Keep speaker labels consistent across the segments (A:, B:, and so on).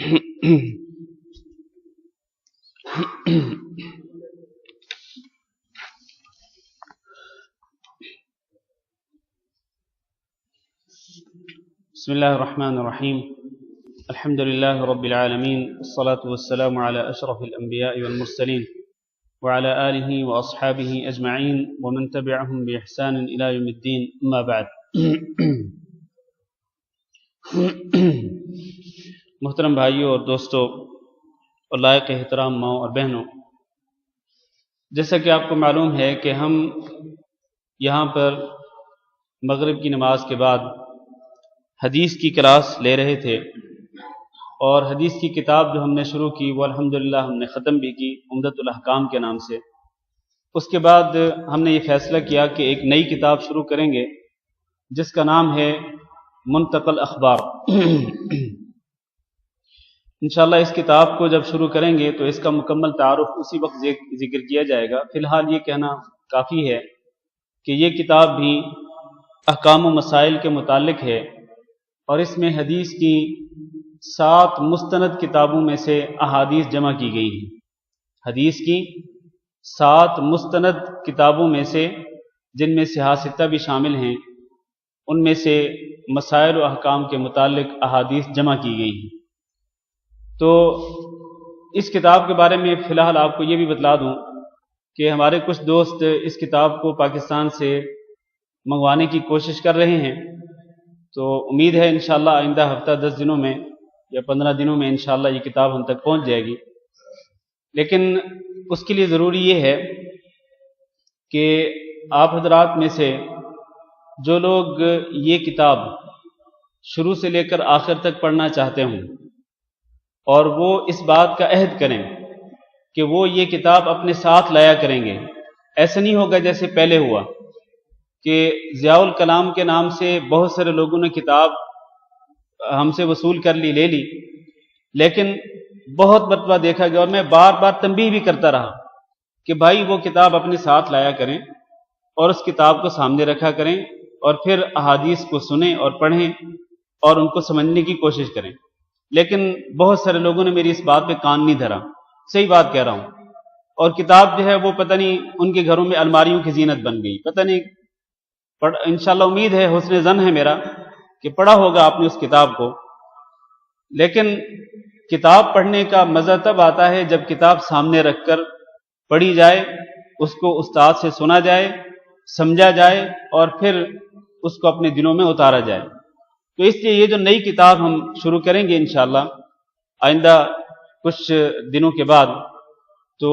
A: بسم الله الرحمن الرحيم. الحمد لله رب العالمين، والصلاة والسلام على أشرف الأنبياء والمرسلين وعلى آله وأصحابه أجمعين ومن تبعهم بإحسان إلى يوم الدين، أما بعد. محترم بھائیوں اور دوستوں اور لائق احترام ماؤں اور بہنوں، جیسا کہ آپ کو معلوم ہے کہ ہم یہاں پر مغرب کی نماز کے بعد حدیث کی کلاس لے رہے تھے، اور حدیث کی کتاب جو ہم نے شروع کی وہ الحمدللہ ہم نے ختم بھی کی، عمدۃ الاحکام کے نام سے. اس کے بعد ہم نے یہ فیصلہ کیا کہ ایک نئی کتاب شروع کریں گے جس کا نام ہے منتقل اخبار. انشاءاللہ اس کتاب کو جب شروع کریں گے تو اس کا مکمل تعارف اسی وقت ذکر کیا جائے گا. فی الحال یہ کہنا کافی ہے کہ یہ کتاب بھی احکام و مسائل کے متعلق ہے، اور اس میں حدیث کی 7 مستند کتابوں میں سے احادیث جمع کی گئی ہیں. حدیث کی 7 مستند کتابوں میں سے، جن میں صحاح ستہ بھی شامل ہیں، ان میں سے مسائل و احکام کے متعلق احادیث جمع کی گئی ہیں. تو اس کتاب کے بارے میں فی الحال آپ کو یہ بھی بتلا دوں کہ ہمارے کچھ دوست اس کتاب کو پاکستان سے منگوانے کی کوشش کر رہے ہیں. تو امید ہے انشاءاللہ آئندہ ہفتہ 10 دنوں میں یا 15 دنوں میں انشاءاللہ یہ کتاب ہم تک پہنچ جائے گی. لیکن اس کے لیے ضروری یہ ہے کہ آپ حضرات میں سے جو لوگ یہ کتاب شروع سے لے کر آخر تک پڑھنا چاہتے ہوں، اور وہ اس بات کا عہد کریں کہ وہ یہ کتاب اپنے ساتھ لایا کریں گے. ایسا نہیں ہوگا جیسے پہلے ہوا کہ ضیاء الکلام کے نام سے بہت سارے لوگوں نے کتاب ہم سے وصول کر لی، لے لی، لیکن بہت مرتبہ دیکھا گیا، اور میں بار بار تنبیہ بھی کرتا رہا کہ بھائی وہ کتاب اپنے ساتھ لایا کریں اور اس کتاب کو سامنے رکھا کریں، اور پھر احادیث کو سنیں اور پڑھیں اور ان کو سمجھنے کی کوشش کریں. لیکن بہت سارے لوگوں نے میری اس بات پہ کان نہیں دھرا. صحیح بات کہہ رہا ہوں. اور کتاب جو ہے وہ پتہ نہیں ان کے گھروں میں الماریوں کی زینت بن گئی. پتہ نہیں، انشاءاللہ امید ہے، حسن ظن ہے میرا کہ پڑھا ہوگا آپ نے اس کتاب کو. لیکن کتاب پڑھنے کا مزہ تب آتا ہے جب کتاب سامنے رکھ کر پڑھی جائے، اس کو استاد سے سنا جائے، سمجھا جائے، اور پھر اس کو اپنے دلوں میں اتارا جائے. تو اس لیے یہ جو نئی کتاب ہم شروع کریں گے انشاءاللہ آئندہ کچھ دنوں کے بعد، تو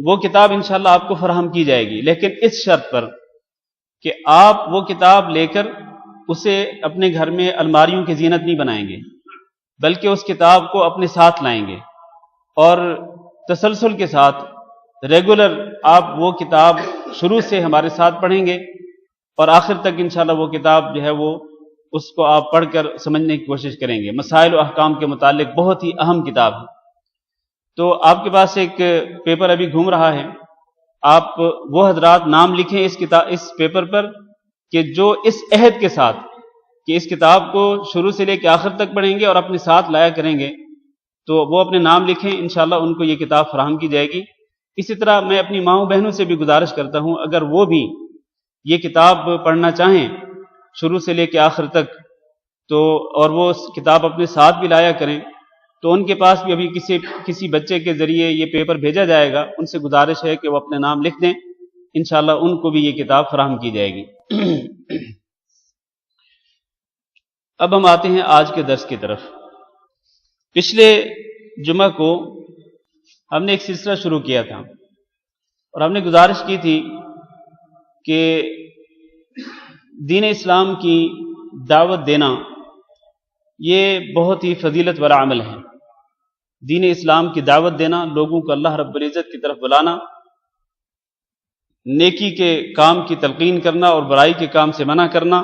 A: وہ کتاب انشاءاللہ آپ کو فراہم کی جائے گی، لیکن اس شرط پر کہ آپ وہ کتاب لے کر اسے اپنے گھر میں الماریوں کی زینت نہیں بنائیں گے، بلکہ اس کتاب کو اپنے ساتھ لائیں گے، اور تسلسل کے ساتھ ریگولر آپ وہ کتاب شروع سے ہمارے ساتھ پڑھیں گے، اور آخر تک انشاءاللہ وہ کتاب جو ہے وہ اس کو آپ پڑھ کر سمجھنے کی کوشش کریں گے. مسائل و احکام کے متعلق بہت ہی اہم کتاب ہے. تو آپ کے پاس ایک پیپر ابھی گھوم رہا ہے، آپ وہ حضرات نام لکھیں اس پیپر پر کہ جو اس عہد کے ساتھ کہ اس کتاب کو شروع سے لے کے آخر تک پڑھیں گے اور اپنے ساتھ لایا کریں گے، تو وہ اپنے نام لکھیں. انشاءاللہ ان کو یہ کتاب فراہم کی جائے گی. اسی طرح میں اپنی ماؤں بہنوں سے بھی گزارش کرتا ہوں، اگر وہ بھی یہ کتاب پڑھنا چاہیں شروع سے لے کے آخر تک، تو اور وہ کتاب اپنے ساتھ بھی لایا کریں، تو ان کے پاس بھی ابھی کسی بچے کے ذریعے یہ پیپر بھیجا جائے گا. ان سے گزارش ہے کہ وہ اپنے نام لکھ دیں، انشاءاللہ ان کو بھی یہ کتاب فراہم کی جائے گی. اب ہم آتے ہیں آج کے درس کی طرف. پچھلے جمعہ کو ہم نے ایک سلسلہ شروع کیا تھا، اور ہم نے گزارش کی تھی کہ دین اسلام کی دعوت دینا یہ بہت ہی فضیلت والا عمل ہے. دین اسلام کی دعوت دینا، لوگوں کو اللہ رب العزت کی طرف بلانا، نیکی کے کام کی تلقین کرنا اور برائی کے کام سے منع کرنا،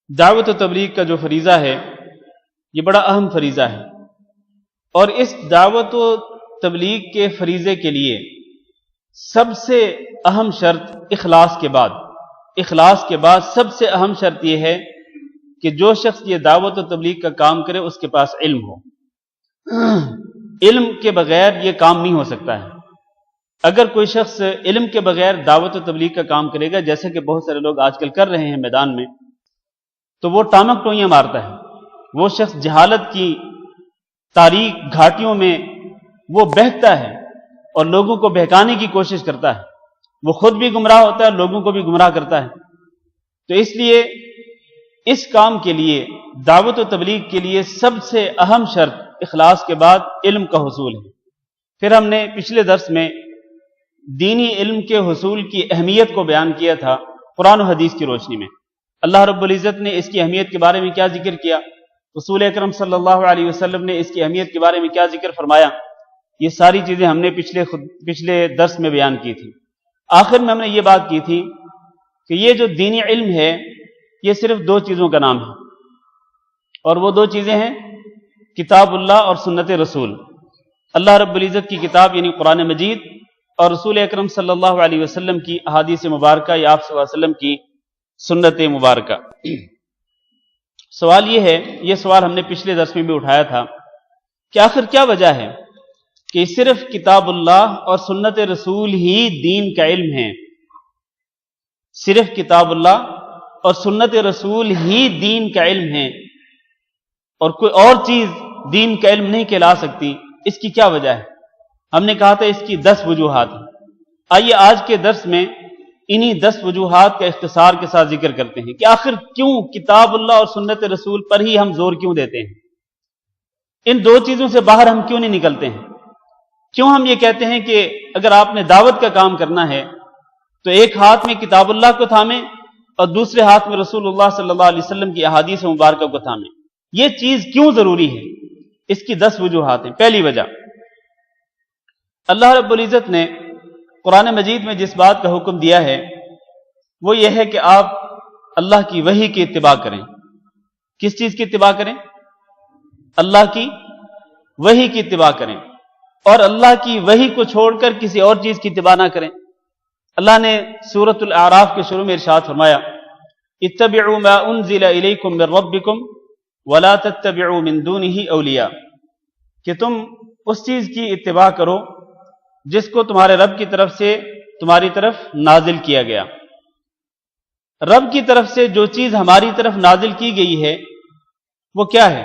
A: دعوت و تبلیغ کا جو فریضہ ہے یہ بڑا اہم فریضہ ہے. اور اس دعوت و تبلیغ کے فریضے کے لیے سب سے اہم شرط اخلاص کے بعد سب سے اہم شرط یہ ہے کہ جو شخص یہ دعوت و تبلیغ کا کام کرے اس کے پاس علم ہو. علم کے بغیر یہ کام نہیں ہو سکتا ہے۔ اگر کوئی شخص علم کے بغیر دعوت و تبلیغ کا کام کرے گا، جیسے کہ بہت سارے لوگ آج کل کر رہے ہیں میدان میں، تو وہ ٹامک ٹوئیاں مارتا ہے۔ وہ شخص جہالت کی تاریک گھاٹیوں میں وہ بہتا ہے اور لوگوں کو بہکانے کی کوشش کرتا ہے۔ وہ خود بھی گمراہ ہوتا ہے، لوگوں کو بھی گمراہ کرتا ہے۔ تو اس لیے اس کام کے لیے، دعوت و تبلیغ کے لیے سب سے اہم شرط اخلاص کے بعد علم کا حصول ہے۔ پھر ہم نے پچھلے درس میں دینی علم کے حصول کی اہمیت کو بیان کیا تھا قرآن و حدیث کی روشنی میں۔ اللہ رب العزت نے اس کی اہمیت کے بارے میں کیا ذکر کیا، رسول اکرم صلی اللہ علیہ وسلم نے اس کی اہمیت کے بارے میں کیا ذکر فرمایا، یہ ساری چیزیں ہم نے پچھلے درس میں بیان کی تھی۔ آخر میں ہم نے یہ بات کی تھی کہ یہ جو دینی علم ہے یہ صرف دو چیزوں کا نام ہے، اور وہ دو چیزیں ہیں کتاب اللہ اور سنت رسول۔ اللہ رب العزت کی کتاب یعنی قرآن مجید، اور رسول اکرم صلی اللہ علیہ وسلم کی احادیث مبارکہ یا آپ صلی اللہ علیہ وسلم کی سنت مبارکہ۔ سوال یہ ہے، یہ سوال ہم نے پچھلے درس میں بھی اٹھایا تھا کہ آخر کیا وجہ ہے کہ صرف کتاب اللہ اور سنت رسول ہی دین کا علم ہے؟ صرف کتاب اللہ اور سنت رسول ہی دین کا علم ہے اور کوئی اور چیز دین کا علم نہیں کہلا سکتی، اس کی کیا وجہ ہے؟ ہم نے کہا تھا اس کی 10 وجوہات ہیں۔ آئیے آج کے درس میں انہی 10 وجوہات کا اختصار کے ساتھ ذکر کرتے ہیں کہ آخر کیوں کتاب اللہ اور سنت رسول پر ہی ہم زور کیوں دیتے ہیں، ان دو چیزوں سے باہر ہم کیوں نہیں نکلتے ہیں، کیوں ہم یہ کہتے ہیں کہ اگر آپ نے دعوت کا کام کرنا ہے تو ایک ہاتھ میں کتاب اللہ کو تھامیں اور دوسرے ہاتھ میں رسول اللہ صلی اللہ علیہ وسلم کی احادیث مبارکہ کو تھامیں؟ یہ چیز کیوں ضروری ہے؟ اس کی 10 وجوہات ہیں۔ پہلی وجہ، اللہ رب العزت نے قرآن مجید میں جس بات کا حکم دیا ہے وہ یہ ہے کہ آپ اللہ کی وحی کی اتباع کریں۔ کس چیز کی اتباع کریں؟ اللہ کی وحی کی اتباع کریں، اور اللہ کی وحی کو چھوڑ کر کسی اور چیز کی اتباع نہ کریں۔ اللہ نے سورۃ الاعراف کے شروع میں ارشاد فرمایا، اتبعوا ما انزل الیکم من ربکم ولا تتبعوا من دونہ اولیاء، کہ تم اس چیز کی اتباع کرو جس کو تمہارے رب کی طرف سے تمہاری طرف نازل کیا گیا۔ رب کی طرف سے جو چیز ہماری طرف نازل کی گئی ہے وہ کیا ہے؟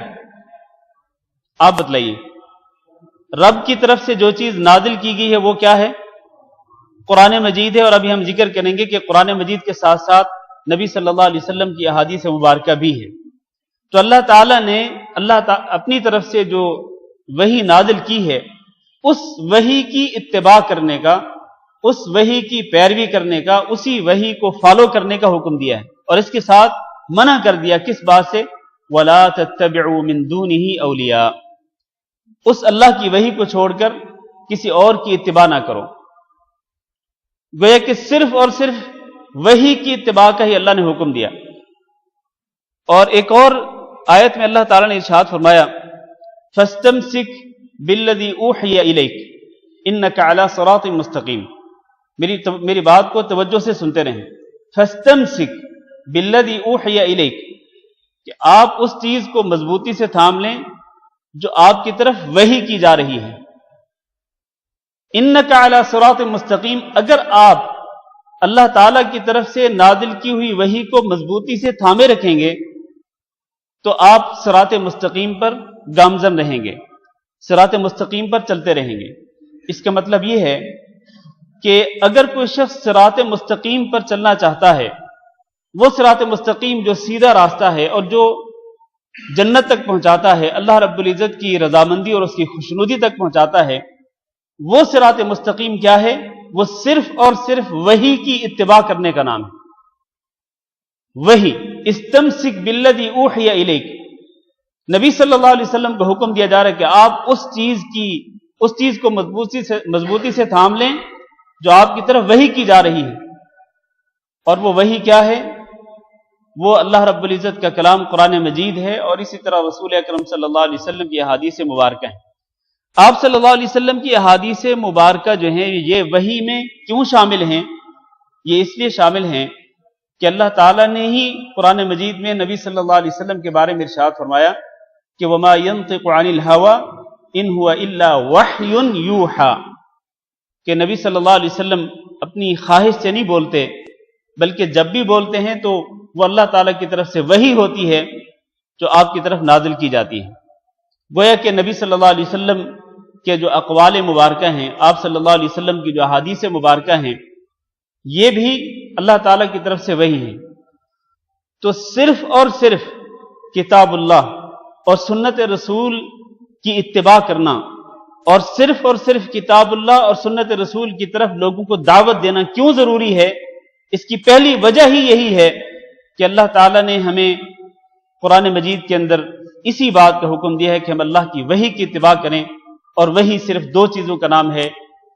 A: آپ بتلائیے، رب کی طرف سے جو چیز نازل کی گئی ہے وہ کیا ہے؟ قرآن مجید ہے، اور ابھی ہم ذکر کریں گے کہ قرآن مجید کے ساتھ ساتھ نبی صلی اللہ علیہ وسلم کی احادیث مبارکہ بھی ہے۔ تو اللہ تعالیٰ نے اپنی طرف سے جو وحی نازل کی ہے اس وحی کی اتباع کرنے کا، اس وحی کی پیروی کرنے کا، اسی وحی کو فالو کرنے کا حکم دیا ہے، اور اس کے ساتھ منع کر دیا کس بات سے؟ وَلَا تَتَّبِعُوا مِن دُونِهِ أَوْلِيَاءَ، اس اللہ کی وحی کو چھوڑ کر کسی اور کی اتباع نہ کرو۔ گویا کہ صرف اور صرف وحی کی اتباع کا ہی اللہ نے حکم دیا۔ اور ایک اور آیت میں اللہ تعالیٰ نے ارشاد فرمایا، فَاسْتَمْسِكْ بِالَّذِي أُوحِيَ إِلَيْكَ إِنَّكَ عَلَى صِرَاطٍ مُسْتَقِيمٍ۔ میری بات کو توجہ سے سنتے رہیں۔ فَاسْتَمْسِكْ بِالَّذِي أُوحِيَ إِلَيْكَ، کہ آپ اس چیز کو مضبوطی سے تھام لیں جو آپ کی طرف وحی کی جا رہی ہے۔ إِنَّكَ عَلَى صِرَاطٍ مُسْتَقِيمٍ، اگر آپ اللہ تعالیٰ کی طرف سے نازل کی ہوئی وحی کو مضبوطی سے تھامے رکھیں گے تو آپ صراط مستقیم پر گامزن رہیں گے، صراط مستقیم پر چلتے رہیں گے۔ اس کا مطلب یہ ہے کہ اگر کوئی شخص صراط مستقیم پر چلنا چاہتا ہے، وہ صراط مستقیم جو سیدھا راستہ ہے اور جو جنت تک پہنچاتا ہے، اللہ رب العزت کی رضامندی اور اس کی خوشنودی تک پہنچاتا ہے، وہ صراط مستقیم کیا ہے؟ وہ صرف اور صرف وحی کی اتباع کرنے کا نام ہے۔ وحی، استمسک بالذی اوحی الیک، نبی صلی اللہ علیہ وسلم کو حکم دیا جا رہا ہے کہ آپ اس چیز کو مضبوطی سے تھام لیں جو آپ کی طرف وحی کی جا رہی ہے۔ اور وہ وحی کیا ہے؟ وہ اللہ رب العزت کا کلام قرآن مجید ہے، اور اسی طرح رسول اکرم صلی اللہ علیہ وسلم کی احادیث مبارکہ ہیں۔ آپ صلی اللہ علیہ وسلم کی احادیث مبارکہ جو ہیں یہ وحی میں کیوں شامل ہیں؟ یہ اس لیے شامل ہیں کہ اللہ تعالیٰ نے ہی قرآن مجید میں نبی صلی اللہ علیہ وسلم کے بارے میں ارشاد فرمایا کہ وَمَا يَنطِقُ عَنِ الْهَوَىٰ ان ہوا الا وحی یوحا، کہ نبی صلی اللہ علیہ وسلم اپنی خواہش سے نہیں بولتے، بلکہ جب بھی بولتے ہیں تو وہ اللہ تعالیٰ کی طرف سے وحی ہوتی ہے جو آپ کی طرف نازل کی جاتی ہے۔ گویا کہ نبی صلی اللہ علیہ وسلم کے جو اقوال مبارکہ ہیں، آپ صلی اللہ علیہ وسلم کی جو احادیث مبارکہ ہیں، یہ بھی اللہ تعالیٰ کی طرف سے وحی ہیں۔ تو صرف اور صرف کتاب اللہ اور سنت رسول کی اتباع کرنا، اور صرف کتاب اللہ اور سنت رسول کی طرف لوگوں کو دعوت دینا کیوں ضروری ہے؟ اس کی پہلی وجہ ہی یہی ہے کہ اللہ تعالیٰ نے ہمیں قرآن مجید کے اندر اسی بات کا حکم دیا ہے کہ ہم اللہ کی وحی کی اتباع کریں، اور وحی صرف دو چیزوں کا نام ہے،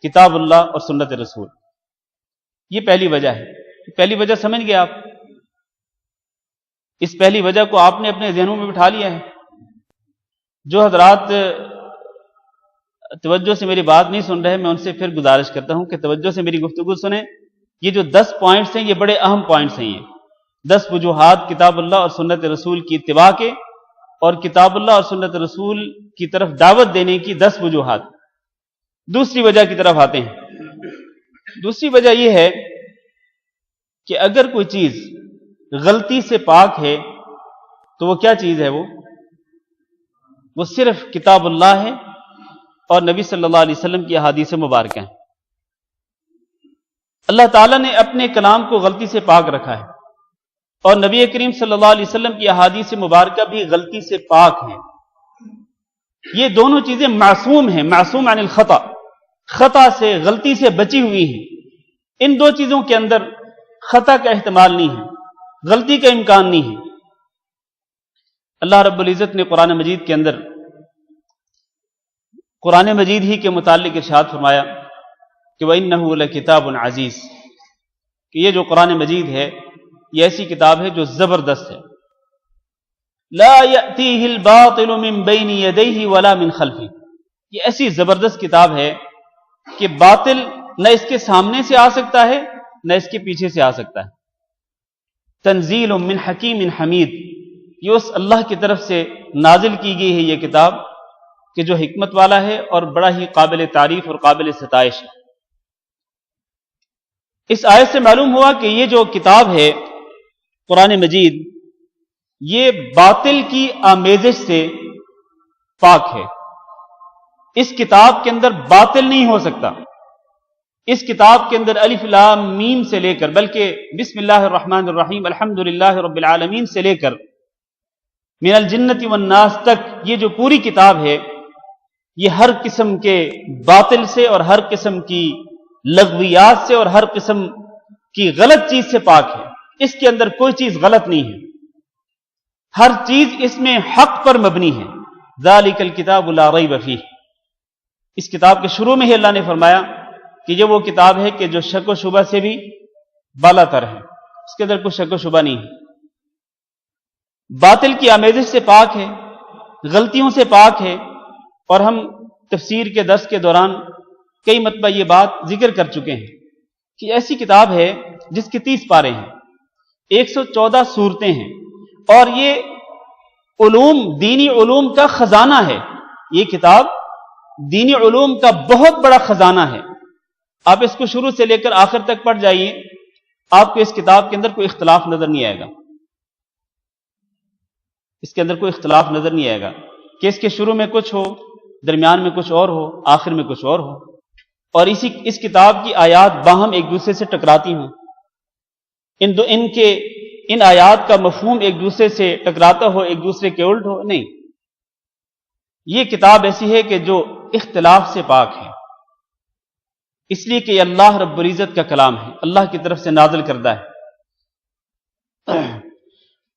A: کتاب اللہ اور سنت رسول۔ یہ پہلی وجہ ہے۔ پہلی وجہ سمجھ گئے آپ؟ اس پہلی وجہ کو آپ نے اپنے ذہنوں میں بٹھا لیا ہے؟ جو حضرات توجہ سے میری بات نہیں سن رہے، میں ان سے پھر گزارش کرتا ہوں کہ توجہ سے میری گفتگو سنیں۔ یہ جو 10 پوائنٹس ہیں یہ بڑے اہم پوائنٹس ہیں۔ یہ 10 وجوہات کتاب اللہ اور سنت رسول کی اتباع کے، اور کتاب اللہ اور سنت رسول کی طرف دعوت دینے کی 10 وجوہات۔ دوسری وجہ کی طرف آتے ہیں۔ دوسری وجہ یہ ہے کہ اگر کوئی چیز غلطی سے پاک ہے تو وہ کیا چیز ہے؟ وہ صرف کتاب اللہ ہے اور نبی صلی اللہ علیہ وسلم کی احادیث مبارکہ ہیں۔ اللہ تعالیٰ نے اپنے کلام کو غلطی سے پاک رکھا ہے، اور نبی کریم صلی اللہ علیہ وسلم کی احادیث مبارکہ بھی غلطی سے پاک ہیں۔ یہ دونوں چیزیں معصوم ہیں، معصوم عن الخطا، خطا سے، غلطی سے بچی ہوئی ہیں۔ ان دو چیزوں کے اندر خطا کا احتمال نہیں ہے، غلطی کا امکان نہیں ہے۔ اللہ رب العزت نے قرآن مجید کے اندر قرآن مجید ہی کے متعلق ارشاد فرمایا کہ وَإِنَّهُ لَكِتَابٌ عَزِيزٌ، کہ یہ جو قرآن مجید ہے یہ ایسی کتاب ہے جو زبردست ہے۔ لَا يَأْتِيهِ الْبَاطِلُ مِن بَيْنِ يَدَيْهِ وَلَا مِن خَلْفِهِ، یہ ایسی زبردست کتاب ہے کہ باطل نہ اس کے سامنے سے آ سکتا ہے نہ اس کے پیچھے سے آ سکتا ہے۔ تنزیل من حکیم حمید، یہ اس اللہ کی طرف سے نازل کی گئی ہے یہ کتاب کہ جو حکمت والا ہے اور بڑا ہی قابل تعریف اور قابل ستائش ہے۔ اس آیت سے معلوم ہوا کہ یہ جو کتاب ہے قرآن مجید، یہ باطل کی آمیزش سے پاک ہے۔ اس کتاب کے اندر باطل نہیں ہو سکتا۔ اس کتاب کے اندر الف لام میم سے لے کر، بلکہ بسم اللہ الرحمن الرحیم الحمدللہ رب العالمین سے لے کر من الجنت والناس تک یہ جو پوری کتاب ہے، یہ ہر قسم کے باطل سے اور ہر قسم کی لغویات سے اور ہر قسم کی غلط چیز سے پاک ہے۔ اس کے اندر کوئی چیز غلط نہیں ہے، ہر چیز اس میں حق پر مبنی ہے۔ ذالک الکتاب لا ریب فیہ، اس کتاب کے شروع میں ہی اللہ نے فرمایا کہ یہ وہ کتاب ہے کہ جو شک و شبہ سے بھی بالا تر ہے، اس کے اندر کوئی شک و شبہ نہیں ہے، باطل کی آمیزش سے پاک ہے، غلطیوں سے پاک ہے۔ اور ہم تفسیر کے درس کے دوران کئی مرتبہ یہ بات ذکر کر چکے ہیں کہ ایسی کتاب ہے جس کے 30 پارے ہیں، 114 صورتیں ہیں، اور یہ علوم، دینی علوم کا خزانہ ہے۔ یہ کتاب دینی علوم کا بہت بڑا خزانہ ہے۔ آپ اس کو شروع سے لے کر آخر تک پڑھ جائیے، آپ کو اس کتاب کے اندر کوئی اختلاف نظر نہیں آئے گا۔ اس کے اندر کوئی اختلاف نظر نہیں آئے گا کہ اس کے شروع میں کچھ ہو، درمیان میں کچھ اور ہو، آخر میں کچھ اور ہو، اور اس کتاب کی آیات باہم ایک دوسرے سے ٹکراتی ہوں، ان آیات کا مفہوم ایک دوسرے سے ٹکراتا ہو، ایک دوسرے کے الٹ ہو، نہیں۔ یہ کتاب ایسی ہے کہ جو اختلاف سے پاک ہے، اس لیے کہ یہ اللہ رب العزت کا کلام ہے، اللہ کی طرف سے نازل کردہ ہے۔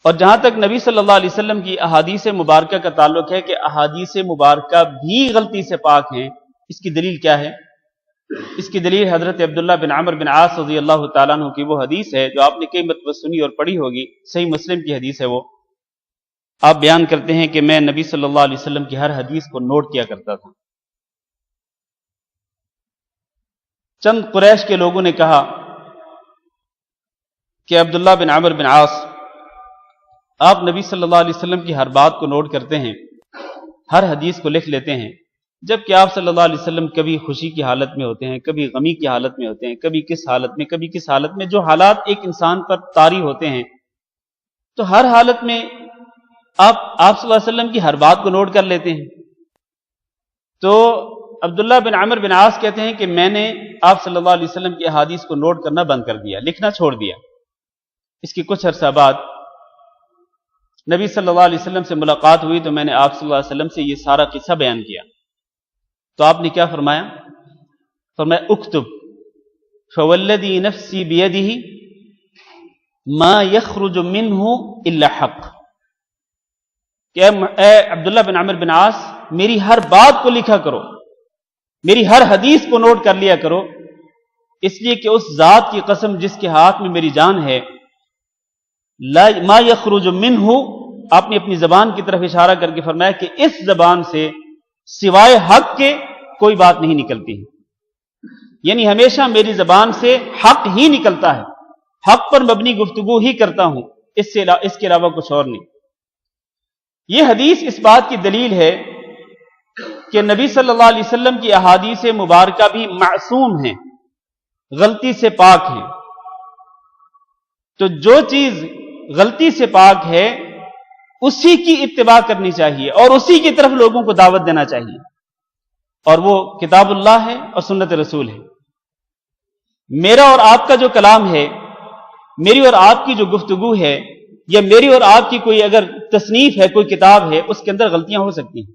A: اور جہاں تک نبی صلی اللہ علیہ وسلم کی احادیث مبارکہ کا تعلق ہے کہ احادیث مبارکہ بھی غلطی سے پاک ہیں، اس کی دلیل کیا ہے؟ اس کی دلیل حضرت عبداللہ بن عمرو بن عاص رضی اللہ تعالیٰ عنہ کی وہ حدیث ہے جو آپ نے کئی مرتبہ سنی اور پڑھی ہوگی، صحیح مسلم کی حدیث ہے۔ وہ آپ بیان کرتے ہیں کہ میں نبی صلی اللہ علیہ وسلم کی ہر حدیث کو نوٹ کیا کرتا تھا۔ چند قریش کے لوگوں نے کہا کہ عبداللہ بن عمرو بن عاص، آپ نبی صلی اللہ علیہ وسلم کی ہر بات کو نوٹ کرتے ہیں، ہر حدیث کو لکھ لیتے ہیں، جبکہ آپ صلی اللہ علیہ وسلم کبھی خوشی کی حالت میں ہوتے ہیں، کبھی غمی کی حالت میں ہوتے ہیں، کبھی کس حالت میں، کبھی کس حالت میں، جو حالات ایک انسان پر طاری ہوتے ہیں، تو ہر حالت میں آپ صلی اللہ علیہ وسلم کی ہر بات کو نوٹ کر لیتے ہیں۔ تو عبداللہ بن عمرو بن عاص کہتے ہیں کہ میں نے آپ صلی اللہ علیہ وسلم کی احادیث کو نوٹ کرنا بند کر دیا، لکھنا چھوڑ دیا۔ اس کی کچھ عرصہ بعد نبی صلی اللہ علیہ وسلم سے ملاقات ہوئی تو میں نے آپ صلی اللہ علیہ وسلم سے یہ سارا قصہ بیان کیا، تو آپ نے کیا فرمایا؟ فرمایا اکتب فوالذی نفسی بیدہ ما یخرج منہ الا حق، کہ اے عبداللہ بن عمرو بن عاص میری ہر بات کو لکھا کرو، میری ہر حدیث کو نوٹ کر لیا کرو، اس لیے کہ اس ذات کی قسم جس کے ہاتھ میں میری جان ہے، ما یخرج منہ، آپ نے اپنی زبان کی طرف اشارہ کر کے فرمایا کہ اس زبان سے سوائے حق کے کوئی بات نہیں نکلتی ہے، یعنی ہمیشہ میری زبان سے حق ہی نکلتا ہے، حق پر مبنی گفتگو ہی کرتا ہوں، اس کے علاوہ کچھ اور نہیں۔ یہ حدیث اس بات کی دلیل ہے کہ نبی صلی اللہ علیہ وسلم کی احادیث مبارکہ بھی معصوم ہیں، غلطی سے پاک ہیں۔ تو جو چیز غلطی سے پاک ہے اسی کی اتباع کرنی چاہیے اور اسی کی طرف لوگوں کو دعوت دینا چاہیے، اور وہ کتاب اللہ ہے اور سنت رسول ہے۔ میرا اور آپ کا جو کلام ہے، میری اور آپ کی جو گفتگو ہے، یا میری اور آپ کی کوئی اگر تصنیف ہے، کوئی کتاب ہے، اس کے اندر غلطیاں ہو سکتی ہیں۔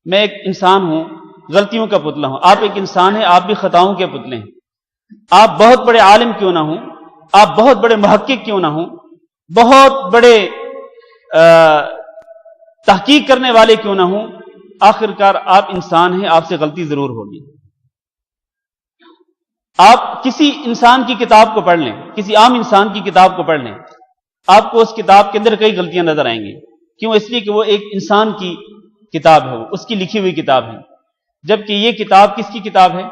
A: میں ایک انسان ہوں، غلطیوں کا پتلا ہوں، آپ ایک انسان ہیں، آپ بھی خطاؤں کے پتلے ہیں۔ آپ بہت بڑے عالم کیوں نہ ہوں، آپ بہت بڑے محقق کیوں نہ ہوں، بہت بڑے تحقیق کرنے والے کیوں نہ ہوں، آخر کار آپ انسان ہیں، آپ سے غلطی ضرور ہوگی۔ آپ کسی انسان کی کتاب کو پڑھ لیں، کسی عام انسان کی کتاب کو پڑھ لیں، آپ کو اس کتاب کے اندر کئی غلطیاں نظر آئیں گی۔ کیوں؟ اس لیے کہ وہ ایک انسان کی کتاب ہے، وہ اس کی لکھی ہوئی کتاب ہے، جبکہ یہ کتاب کس کی کتاب ہے؟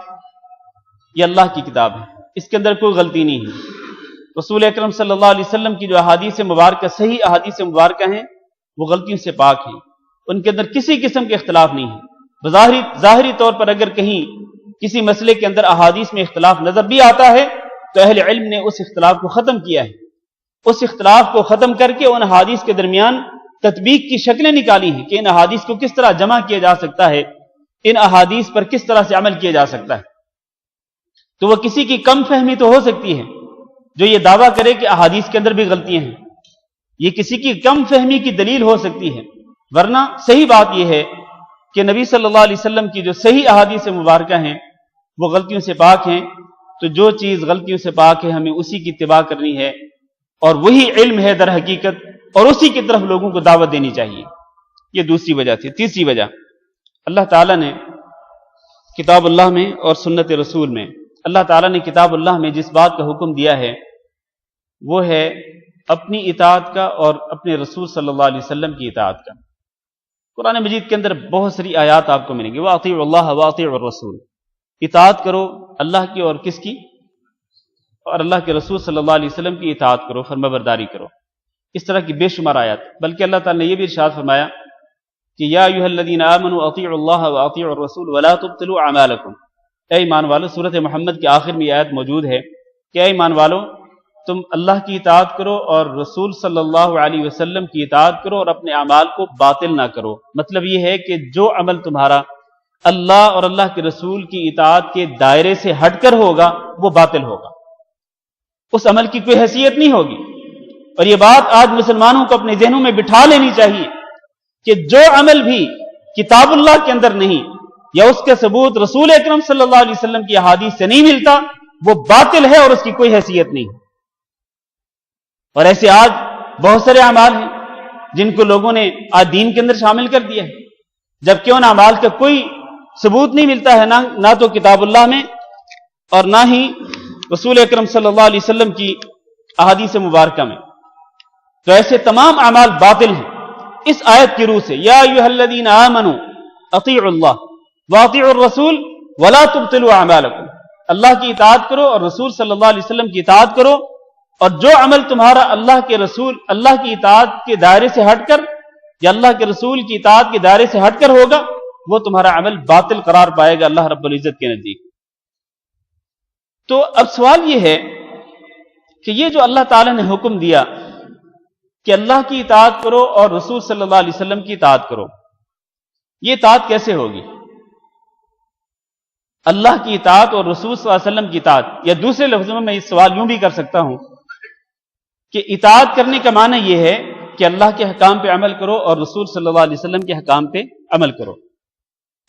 A: یہ اللہ کی کتاب ہے، اس کے اندر کوئی غلطی نہیں ہے۔ رسول اکرم صلی اللہ علیہ وسلم کی جو احادیث مبارکہ، صحیح احادیث مبارکہ ہیں، وہ غلطیوں سے پاک ہیں، ان کے اندر کسی قسم کے اختلاف نہیں ہے۔ ظاہری طور پر اگر کہیں کسی مسئلے کے اندر احادیث میں اختلاف نظر بھی آتا ہے تو اہل علم نے اس اختلاف کو ختم کیا ہے، اس اختلاف کو ختم کر کے ان احادیث کے درمیان تطبیق کی شکلیں نکالی ہیں کہ ان احادیث کو کس طرح جمع کیا جا سکتا ہے، ان احادیث پر کس طرح سے عمل کیا جا سکتا ہے۔ تو وہ کسی کی کم فہمی تو ہو سکتی ہے جو یہ دعویٰ کرے کہ احادیث کے اندر بھی غلطیاں ہیں، یہ کسی کی کم فہمی کی دلیل ہو سکتی ہے، ورنہ صحیح بات یہ ہے کہ نبی صلی اللہ علیہ وسلم کی جو صحیح احادیث مبارکہ ہیں وہ غلطیوں سے پاک ہیں۔ تو جو چیز غلطیوں سے پاک ہے ہمیں اسی کی اتباع کرنی ہے، اور وہی علم ہے در حقیقت، اور اسی کی طرف لوگوں کو دعوت دینی چاہیے۔ یہ دوسری وجہ تھی۔ تیسری وجہ، اللہ تعالیٰ نے کتاب اللہ میں اور سنت رسول میں، اللہ تعالیٰ نے کتاب اللہ میں جس بات کا حکم دیا ہے وہ ہے اپنی اطاعت کا اور اپنے رسول صلی اللہ علیہ وسلم کی اطاعت کا۔ قرآن مجید کے اندر بہت ساری آیات آپ کو ملیں گی، وَأَطِيعُوا اللَّهَ وَأَطِيعُوا الرَّسُولَ، اطاعت کرو اللہ کی اور کس کی؟ اور اللہ کے رسول صلی اللہ علیہ وسلم کی اطاعت کرو، فرمانبرداری کرو۔ اس طرح کی بے شمار آیات، بلکہ اللہ تعالیٰ نے یہ بھی ارشاد فرمایا کہ یا ایھا الذین آمنوا اطیعوا اللہ واطیعوا الرسول ولا تبطلوا اعمالکم، اے ایمان والو، سورۃ محمد کے آخر میں یہ آیت موجود ہے کہ اے ایمان والو تم اللہ کی اطاعت کرو اور رسول صلی اللہ علیہ وسلم کی اطاعت کرو اور اپنے اعمال کو باطل نہ کرو۔ مطلب یہ ہے کہ جو عمل تمہارا اللہ اور اللہ کے رسول کی اطاعت کے دائرے سے ہٹ کر ہوگا وہ باطل ہوگا، اس عمل کی کوئی حیثیت نہیں ہوگی۔ اور یہ بات آج مسلمانوں کو اپنے ذہنوں میں بٹھا لینی چاہیے کہ جو عمل بھی کتاب اللہ کے اندر نہیں یا اس کا ثبوت رسول اکرم صلی اللہ علیہ وسلم کی احادیث سے نہیں ملتا وہ باطل ہے اور اس کی کوئی حیثیت نہیں۔ اور ایسے آج بہت سارے اعمال ہیں جن کو لوگوں نے آج دین کے اندر شامل کر دیا ہے، جبکہ ان اعمال کا کوئی ثبوت نہیں ملتا ہے، نہ تو کتاب اللہ میں اور نہ ہی رسول اکرم صلی اللہ علیہ وسلم کی احادیث مبارکہ میں۔ تو ایسے تمام اعمال باطل ہیں۔ اس آیت کی روح سے یا ایھا الذین آمنوا اطیعوا اللہ واطیعوا الرسول ولا تبطلوا اعمالکم، اللہ کی اطاعت کرو اور رسول صلی اللہ علیہ وسلم کی اطاعت کرو، اور جو عمل تمہارا اللہ کے رسول، اللہ کی اطاعت کے دائرے سے ہٹ کر یا اللہ کے رسول کی اطاعت کے دائرے سے ہٹ کر ہوگا وہ تمہارا عمل باطل قرار پائے گا اللہ رب العزت کے نزدیک۔ تو اب سوال یہ ہے کہ یہ جو اللہ تعالیٰ نے حکم دیا کہ اللہ کی اطاعت کرو اور رسول صلی اللہ علیہ وسلم کی اطاعت کرو، یہ اطاعت کیسے ہوگی؟ اللہ کی اطاعت اور رسول صلی اللہ علیہ وسلم کی اطاعت، یا دوسرے لفظوں میں اس سوال یوں بھی کر سکتا ہوں کہ اطاعت کرنے کا معنی یہ ہے کہ اللہ کے حکام پہ عمل کرو اور رسول صلی اللہ علیہ وسلم کے حکام پہ عمل کرو۔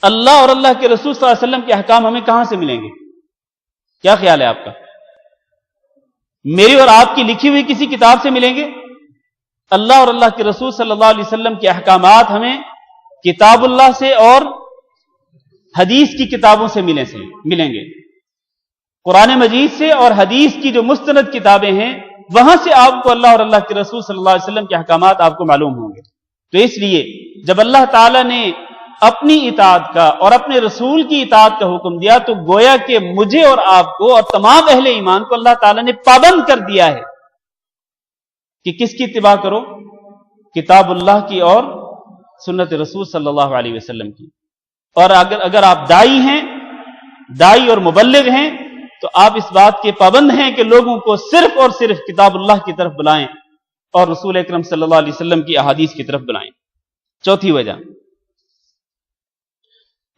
A: اللہ اور اللہ کے رسول صلی اللہ علیہ وسلم کے حکام ہمیں کہاں سے ملیں گے؟ کیا خیال ہے آپ کا؟ میری اور آپ کی لکھی ہوئی کسی کتاب سے ملیں گے؟ اللہ اور اللہ کے رسول صلی اللہ علیہ وسلم کے احکامات ہمیں کتاب اللہ سے اور حدیث کی کتابوں سے ملیں گے، قرآن مجید سے اور حدیث کی جو مستند کتابیں ہیں وہاں سے آپ کو اللہ اور اللہ کے رسول صلی اللہ علیہ وسلم کے احکامات آپ کو معلوم ہوں گے۔ تو اس لیے جب اللہ تعالیٰ نے اپنی اطاعت کا اور اپنے رسول کی اطاعت کا حکم دیا تو گویا کہ مجھے اور آپ کو اور تمام اہل ایمان کو اللہ تعالیٰ نے پابند کر دیا ہے کہ کس کی اتباع کرو؟ کتاب اللہ کی اور سنت رسول صلی اللہ علیہ وسلم کی۔ اور اگر آپ دائی اور مبلغ ہیں تو آپ اس بات کے پابند ہیں کہ لوگوں کو صرف اور صرف کتاب اللہ کی طرف بلائیں اور رسول اکرم صلی اللہ علیہ وسلم کی احادیث کی طرف بلائیں۔ چوتھی وجہ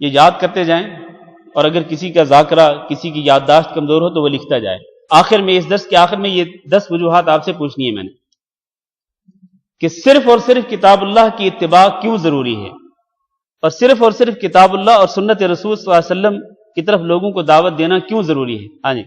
A: یہ یاد کرتے جائیں، اور اگر کسی کا ذاکرہ، کسی کی یادداشت کمزور ہو تو وہ لکھتا جائے۔ آخر میں اس درس کے آخر میں یہ 10 وجوہات آپ سے پوچھنی ہے میں نے کہ صرف اور صرف کتاب اللہ کی اتباع کیوں ضروری ہے، اور صرف کتاب اللہ اور سنت رسول صلی اللہ علیہ وسلم کی طرف لوگوں کو دعوت دینا کیوں ضروری ہے۔ ہاں جی،